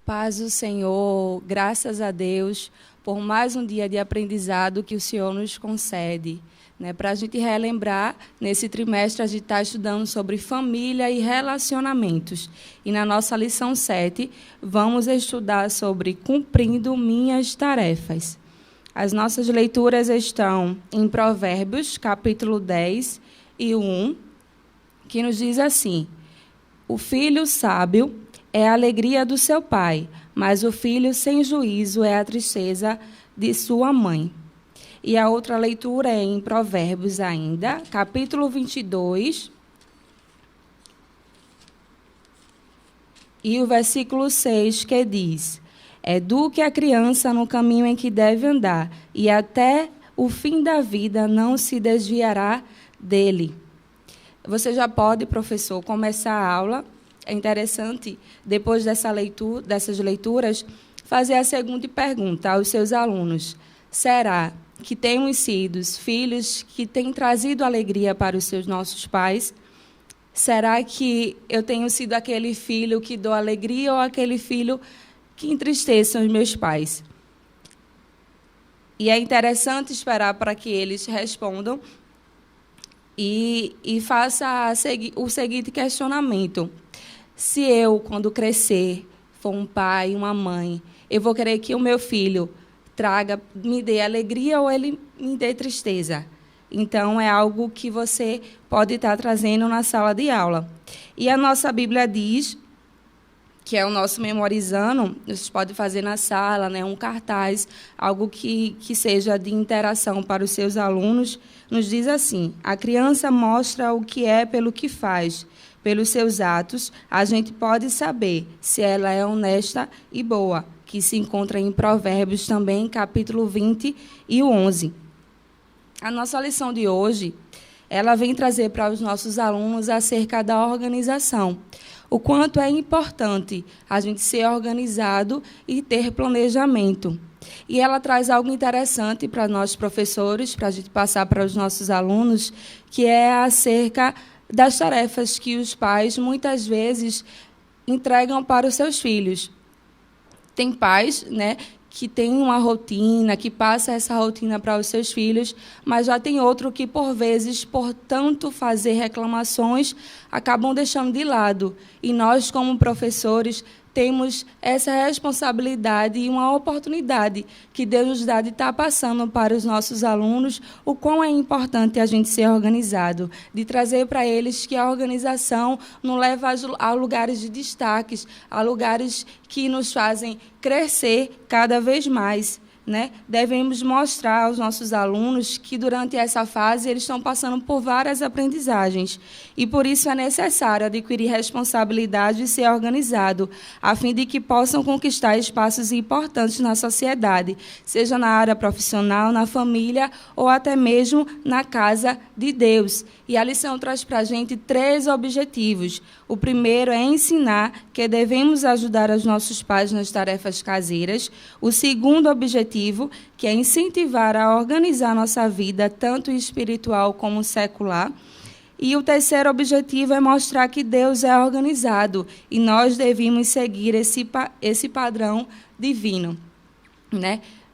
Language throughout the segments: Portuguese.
Paz do Senhor, graças a Deus por mais um dia de aprendizado que o Senhor nos concede. Para a gente relembrar, nesse trimestre a gente está estudando sobre família e relacionamentos. E na nossa lição 7, vamos estudar sobre cumprindo minhas tarefas. As nossas leituras estão em Provérbios, capítulo 10 e 1, que nos diz assim: o filho sábio é a alegria do seu pai, mas o filho sem juízo é a tristeza de sua mãe. E a outra leitura é em Provérbios ainda, capítulo 22, e o versículo 6, que diz: eduque a criança no caminho em que deve andar, e até o fim da vida não se desviará dele. Você já pode, professor, começar a aula. É interessante, depois dessas leituras, fazer a seguinte pergunta aos seus alunos: será que temos sido filhos que têm trazido alegria para os nossos pais? Será que eu tenho sido aquele filho que dou alegria ou aquele filho que entristeça os meus pais? E é interessante esperar para que eles respondam e faça o seguinte questionamento: se eu, quando crescer, for um pai, uma mãe, eu vou querer que o meu filho me dê alegria ou ele me dê tristeza? Então, é algo que você pode estar trazendo na sala de aula. E a nossa Bíblia diz, que é o nosso memorizando, vocês podem fazer na sala, um cartaz, algo que seja de interação para os seus alunos, nos diz assim: a criança mostra o que é pelo que faz. Pelos seus atos, a gente pode saber se ela é honesta e boa, que se encontra em Provérbios também, capítulo 20 e 11. A nossa lição de hoje, ela vem trazer para os nossos alunos acerca da organização. O quanto é importante a gente ser organizado e ter planejamento. E ela traz algo interessante para nós, professores, para a gente passar para os nossos alunos, que é acerca das tarefas que os pais, muitas vezes, entregam para os seus filhos. Tem pais, que têm uma rotina, que passa essa rotina para os seus filhos, mas já tem outro que, por vezes, por tanto fazer reclamações, acabam deixando de lado. E nós, como professores, temos essa responsabilidade e uma oportunidade que Deus nos dá de estar passando para os nossos alunos o quão é importante a gente ser organizado, de trazer para eles que a organização nos leva a lugares de destaques, a lugares que nos fazem crescer cada vez mais. Devemos mostrar aos nossos alunos que, durante essa fase, eles estão passando por várias aprendizagens. E, por isso, é necessário adquirir responsabilidade e ser organizado, a fim de que possam conquistar espaços importantes na sociedade, seja na área profissional, na família ou até mesmo na casa de Deus. E a lição traz para a gente 3 objetivos. O primeiro é ensinar que devemos ajudar os nossos pais nas tarefas caseiras. O segundo objetivo, que é incentivar a organizar nossa vida, tanto espiritual como secular. E o terceiro objetivo é mostrar que Deus é organizado e nós devemos seguir esse padrão divino.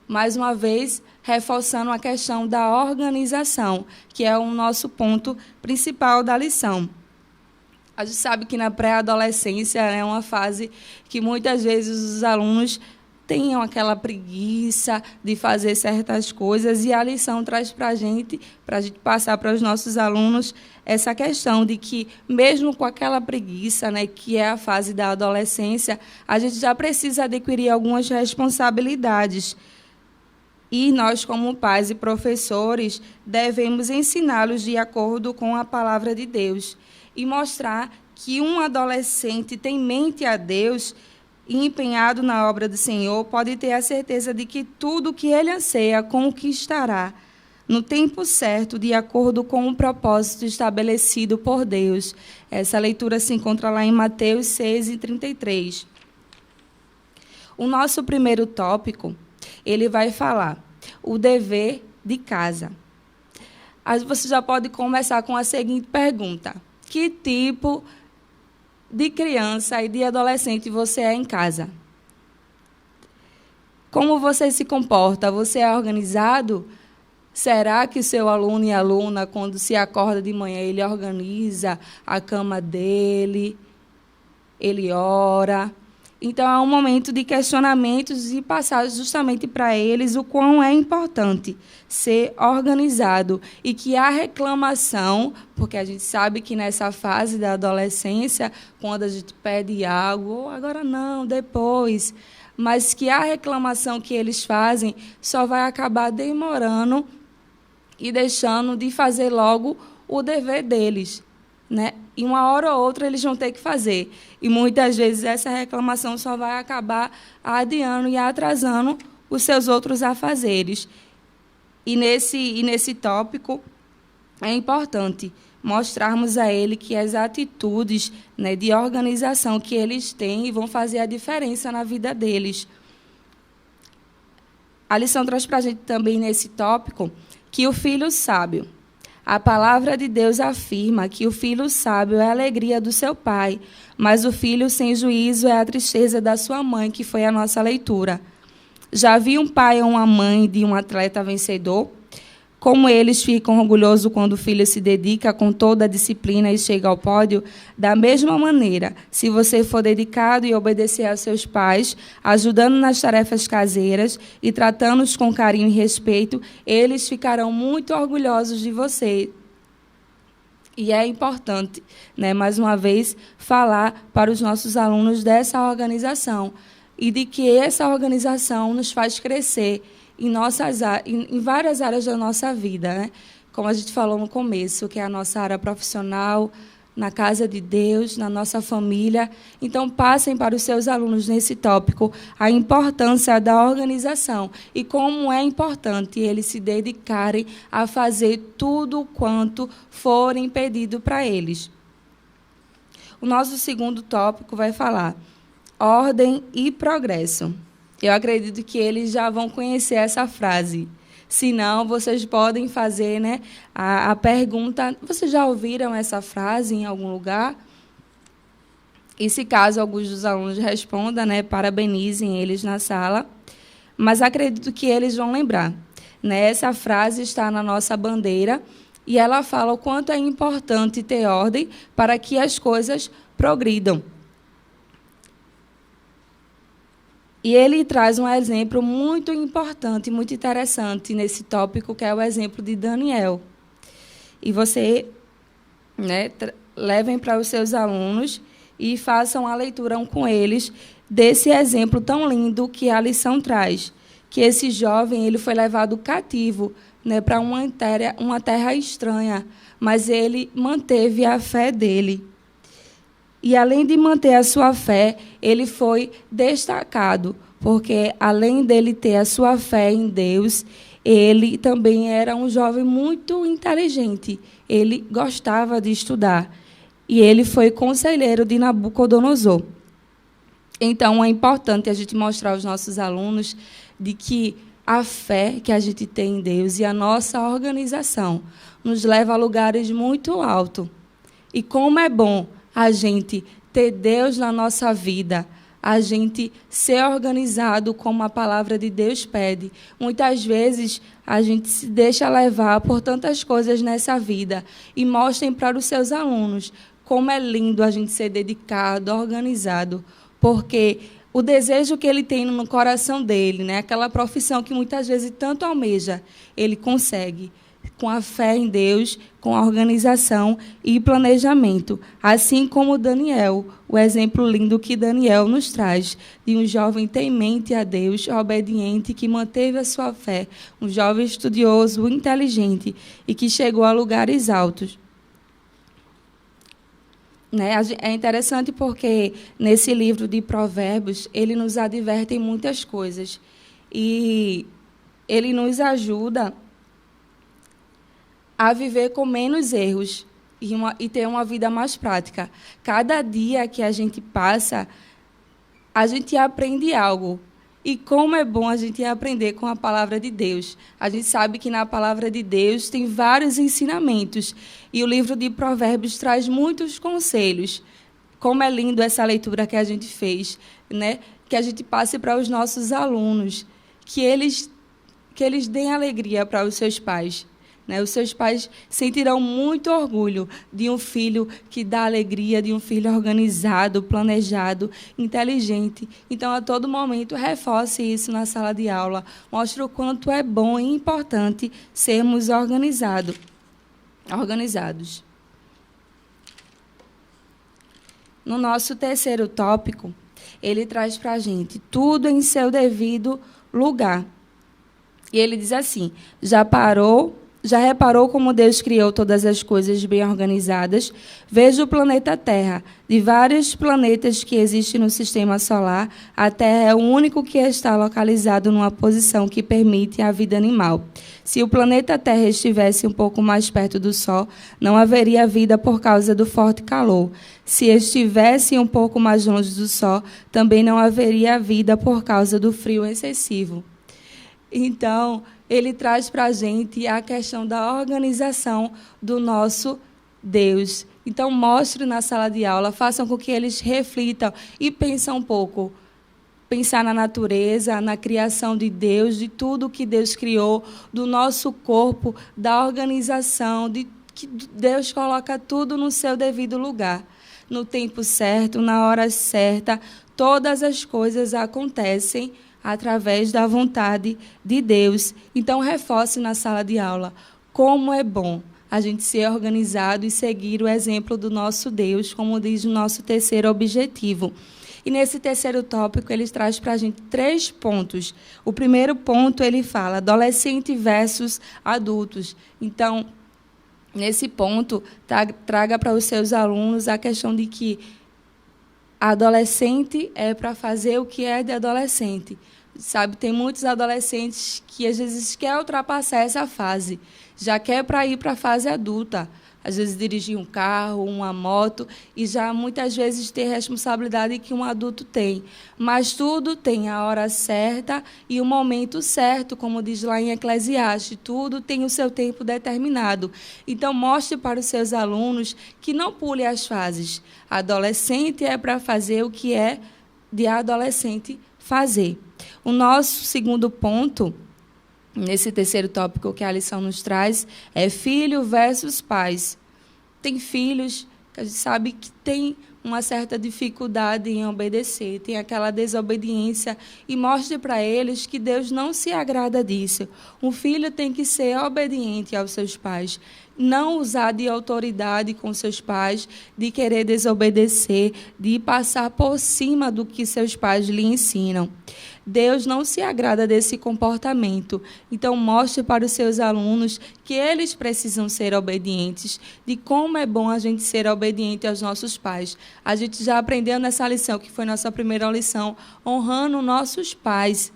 Mais uma vez, reforçando a questão da organização, que é o nosso ponto principal da lição. A gente sabe que na pré-adolescência é uma fase que muitas vezes os alunos tenham aquela preguiça de fazer certas coisas, e a lição traz para a gente passar para os nossos alunos essa questão de que, mesmo com aquela preguiça, que é a fase da adolescência, a gente já precisa adquirir algumas responsabilidades. E nós, como pais e professores, devemos ensiná-los de acordo com a palavra de Deus e mostrar que um adolescente temente a Deus e empenhado na obra do Senhor pode ter a certeza de que tudo que ele anseia conquistará no tempo certo, de acordo com o propósito estabelecido por Deus. Essa leitura se encontra lá em Mateus 6:33. O nosso primeiro tópico, ele vai falar o dever de casa. Você já pode começar com a seguinte pergunta: que tipo de criança e de adolescente você é em casa? Como você se comporta? Você é organizado? Será que seu aluno e aluna, quando se acorda de manhã, ele organiza a cama dele, ele ora? Então, é um momento de questionamentos e passar justamente para eles o quão é importante ser organizado e que a reclamação, porque a gente sabe que nessa fase da adolescência, quando a gente pede algo, agora não, depois, mas que a reclamação que eles fazem só vai acabar demorando e deixando de fazer logo o dever deles, né? E uma hora ou outra eles vão ter que fazer. E muitas vezes essa reclamação só vai acabar adiando e atrasando os seus outros afazeres. E nesse tópico é importante mostrarmos a ele que as atitudes, né, de organização que eles têm vão fazer a diferença na vida deles. A lição traz para a gente também nesse tópico que o filho sábio. A palavra de Deus afirma que o filho sábio é a alegria do seu pai, mas o filho sem juízo é a tristeza da sua mãe, que foi a nossa leitura. Já vi um pai ou uma mãe de um atleta vencedor? Como eles ficam orgulhosos quando o filho se dedica com toda a disciplina e chega ao pódio? Da mesma maneira, se você for dedicado e obedecer aos seus pais, ajudando nas tarefas caseiras e tratando-os com carinho e respeito, eles ficarão muito orgulhosos de você. E é importante, né, mais uma vez, falar para os nossos alunos dessa organização e de que essa organização nos faz crescer em várias áreas da nossa vida, né? Como a gente falou no começo, que é a nossa área profissional, na casa de Deus, na nossa família. Então, passem para os seus alunos nesse tópico a importância da organização e como é importante eles se dedicarem a fazer tudo quanto forem pedido para eles. O nosso segundo tópico vai falar ordem e progresso. Eu acredito que eles já vão conhecer essa frase. Se não, vocês podem fazer, né, a pergunta. Vocês já ouviram essa frase em algum lugar? E se caso alguns dos alunos respondam, né, parabenizem eles na sala. Mas acredito que eles vão lembrar, né? Essa frase está na nossa bandeira e ela fala o quanto é importante ter ordem para que as coisas progridam. E ele traz um exemplo muito importante, muito interessante nesse tópico, que é o exemplo de Daniel. E você, né, levem para os seus alunos e façam a leitura com eles desse exemplo tão lindo que a lição traz, que esse jovem ele foi levado cativo, né, para uma terra estranha, mas ele manteve a fé dele. E, além de manter a sua fé, ele foi destacado, porque, além dele ter a sua fé em Deus, ele também era um jovem muito inteligente. Ele gostava de estudar. E ele foi conselheiro de Nabucodonosor. Então, é importante a gente mostrar aos nossos alunos de que a fé que a gente tem em Deus e a nossa organização nos leva a lugares muito altos. E como é bom a gente ter Deus na nossa vida, a gente ser organizado como a palavra de Deus pede. Muitas vezes a gente se deixa levar por tantas coisas nessa vida e mostrem para os seus alunos como é lindo a gente ser dedicado, organizado, porque o desejo que ele tem no coração dele, né, aquela profissão que muitas vezes tanto almeja, ele consegue com a fé em Deus, com a organização e planejamento. Assim como Daniel, o exemplo lindo que Daniel nos traz, de um jovem temente a Deus, obediente, que manteve a sua fé, um jovem estudioso, inteligente e que chegou a lugares altos. É interessante porque, nesse livro de Provérbios, ele nos adverte em muitas coisas. E ele nos ajuda a viver com menos erros e ter uma vida mais prática. Cada dia que a gente passa, a gente aprende algo. E como é bom a gente aprender com a palavra de Deus. A gente sabe que na palavra de Deus tem vários ensinamentos. E o livro de Provérbios traz muitos conselhos. Como é lindo essa leitura que a gente fez, né? Que a gente passe para os nossos alunos. que eles deem alegria para os seus pais. Né? Os seus pais sentirão muito orgulho de um filho que dá alegria, de um filho organizado, planejado, inteligente. Então, a todo momento, reforce isso na sala de aula. Mostre o quanto é bom e importante sermos organizados. No nosso terceiro tópico, ele traz para a gente tudo em seu devido lugar. E ele diz assim: já reparou como Deus criou todas as coisas bem organizadas? Veja o planeta Terra. De vários planetas que existem no Sistema Solar, a Terra é o único que está localizado numa posição que permite a vida animal. Se o planeta Terra estivesse um pouco mais perto do Sol, não haveria vida por causa do forte calor. Se estivesse um pouco mais longe do Sol, também não haveria vida por causa do frio excessivo. Então, ele traz para a gente a questão da organização do nosso Deus. Então, mostre na sala de aula, façam com que eles reflitam e pensem um pouco. Pensar na natureza, na criação de Deus, de tudo que Deus criou, do nosso corpo, da organização, de que Deus coloca tudo no seu devido lugar. No tempo certo, na hora certa, todas as coisas acontecem através da vontade de Deus. Então, reforce na sala de aula como é bom a gente ser organizado e seguir o exemplo do nosso Deus, como diz o nosso terceiro objetivo. E nesse terceiro tópico, ele traz para a gente 3 pontos. O primeiro ponto, ele fala adolescente versus adultos. Então, nesse ponto, traga para os seus alunos a questão de que adolescente é para fazer o que é de adolescente. Sabe, tem muitos adolescentes que às vezes quer ultrapassar essa fase, já quer para ir para a fase adulta. Às vezes dirigir um carro, uma moto, e já muitas vezes ter responsabilidade que um adulto tem. Mas tudo tem a hora certa e o momento certo, como diz lá em Eclesiastes, tudo tem o seu tempo determinado. Então, mostre para os seus alunos que não pule as fases. Adolescente é para fazer o que é de adolescente fazer. O nosso segundo ponto, nesse terceiro tópico que a lição nos traz, é filho versus pais. Tem filhos que a gente sabe que tem uma certa dificuldade em obedecer, tem aquela desobediência, e mostre para eles que Deus não se agrada disso. Um filho tem que ser obediente aos seus pais, não usar de autoridade com seus pais, de querer desobedecer, de passar por cima do que seus pais lhe ensinam. Deus não se agrada desse comportamento. Então, mostre para os seus alunos que eles precisam ser obedientes, de como é bom a gente ser obediente aos nossos pais. A gente já aprendeu nessa lição, que foi nossa primeira lição, honrando nossos pais.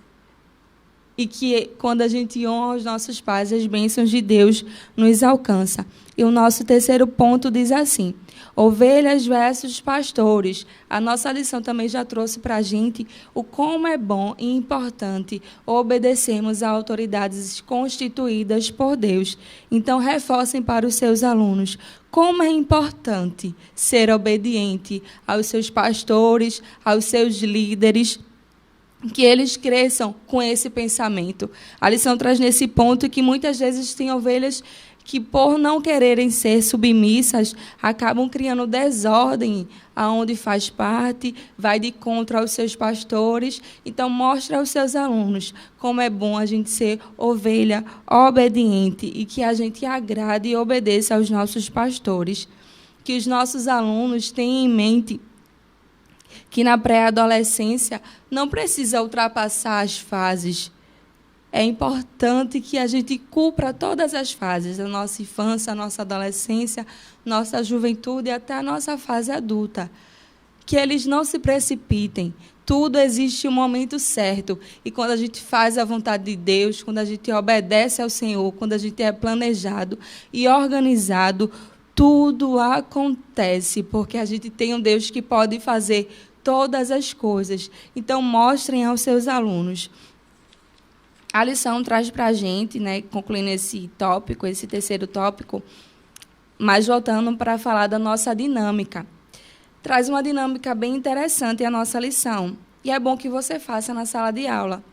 E que, quando a gente honra os nossos pais, as bênçãos de Deus nos alcançam. E o nosso terceiro ponto diz assim: ovelhas versus pastores. A nossa lição também já trouxe para a gente o como é bom e importante obedecermos a autoridades constituídas por Deus. Então, reforcem para os seus alunos como é importante ser obediente aos seus pastores, aos seus líderes, que eles cresçam com esse pensamento. A lição traz nesse ponto que muitas vezes tem ovelhas que, por não quererem ser submissas, acabam criando desordem aonde faz parte, vai de contra aos seus pastores. Então, mostra aos seus alunos como é bom a gente ser ovelha obediente e que a gente agrade e obedeça aos nossos pastores. Que os nossos alunos tenham em mente que na pré-adolescência não precisa ultrapassar as fases. É importante que a gente cumpra todas as fases, a nossa infância, a nossa adolescência, nossa juventude e até a nossa fase adulta. Que eles não se precipitem. Tudo existe um momento certo. E quando a gente faz a vontade de Deus, quando a gente obedece ao Senhor, quando a gente é planejado e organizado, tudo acontece, porque a gente tem um Deus que pode fazer todas as coisas. Então, mostrem aos seus alunos. A lição traz para a gente, né, concluindo esse tópico, esse terceiro tópico, mas voltando para falar da nossa dinâmica. Traz uma dinâmica bem interessante a nossa lição. E é bom que você faça na sala de aula.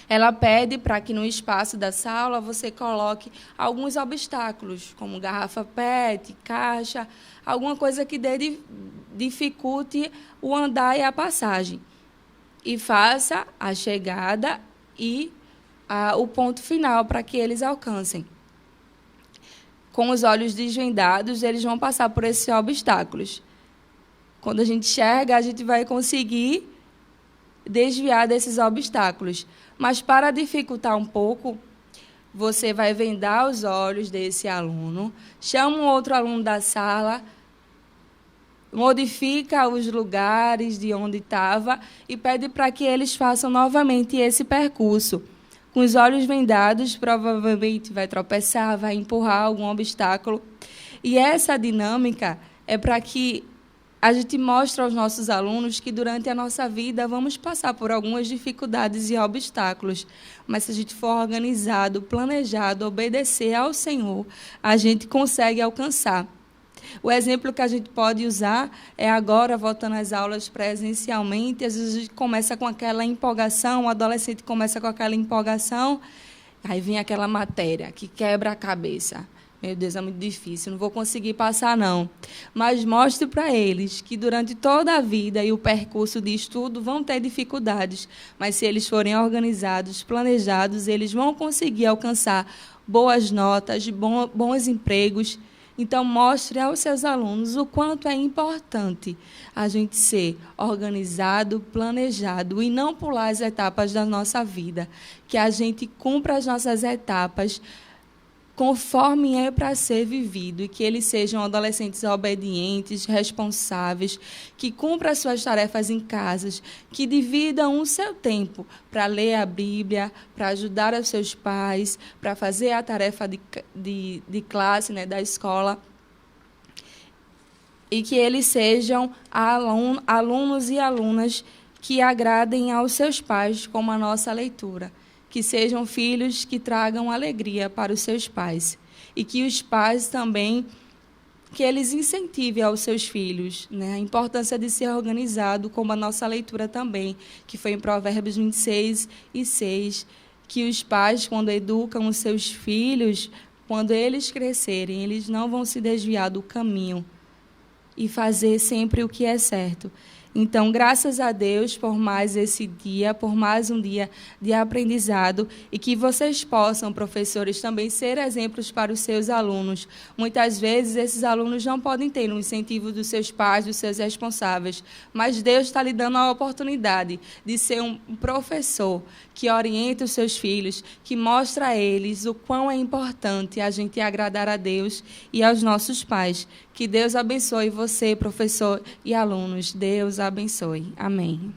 Ela pede para que no espaço da sala você coloque alguns obstáculos, como garrafa PET, caixa, alguma coisa que dificulte o andar e a passagem. E faça a chegada e o ponto final para que eles alcancem. Com os olhos desvendados, eles vão passar por esses obstáculos. Quando a gente enxerga, a gente vai conseguir desviar desses obstáculos. Mas, para dificultar um pouco, você vai vendar os olhos desse aluno, chama um outro aluno da sala, modifica os lugares de onde estava e pede para que eles façam novamente esse percurso. Com os olhos vendados, provavelmente vai tropeçar, vai empurrar algum obstáculo. E essa dinâmica é para que a gente mostre aos nossos alunos que, durante a nossa vida, vamos passar por algumas dificuldades e obstáculos. Mas, se a gente for organizado, planejado, obedecer ao Senhor, a gente consegue alcançar. O exemplo que a gente pode usar é agora, voltando às aulas presencialmente, às vezes a gente começa com aquela empolgação, o adolescente começa com aquela empolgação, aí vem aquela matéria que quebra a cabeça. Meu Deus, é muito difícil, não vou conseguir passar, não. Mas mostre para eles que durante toda a vida e o percurso de estudo vão ter dificuldades, mas se eles forem organizados, planejados, eles vão conseguir alcançar boas notas, bons empregos. Então, mostre aos seus alunos o quanto é importante a gente ser organizado, planejado e não pular as etapas da nossa vida, que a gente cumpra as nossas etapas conforme é para ser vivido, e que eles sejam adolescentes obedientes, responsáveis, que cumpram as suas tarefas em casa, que dividam o seu tempo para ler a Bíblia, para ajudar os seus pais, para fazer a tarefa de classe, né, da escola, e que eles sejam alunos e alunas que agradem aos seus pais, como a nossa leitura. Que sejam filhos que tragam alegria para os seus pais. E que os pais também, que eles incentivem aos seus filhos, né, a importância de ser organizado, como a nossa leitura também, que foi em Provérbios 26:6, que os pais, quando educam os seus filhos, quando eles crescerem, eles não vão se desviar do caminho e fazer sempre o que é certo. Então, graças a Deus por mais esse dia, por mais um dia de aprendizado, e que vocês possam, professores, também ser exemplos para os seus alunos. Muitas vezes, esses alunos não podem ter um incentivo dos seus pais, dos seus responsáveis, mas Deus está lhe dando a oportunidade de ser um professor que orienta os seus filhos, que mostra a eles o quão é importante a gente agradar a Deus e aos nossos pais. Que Deus abençoe você, professor e alunos. Deus abençoe. Amém.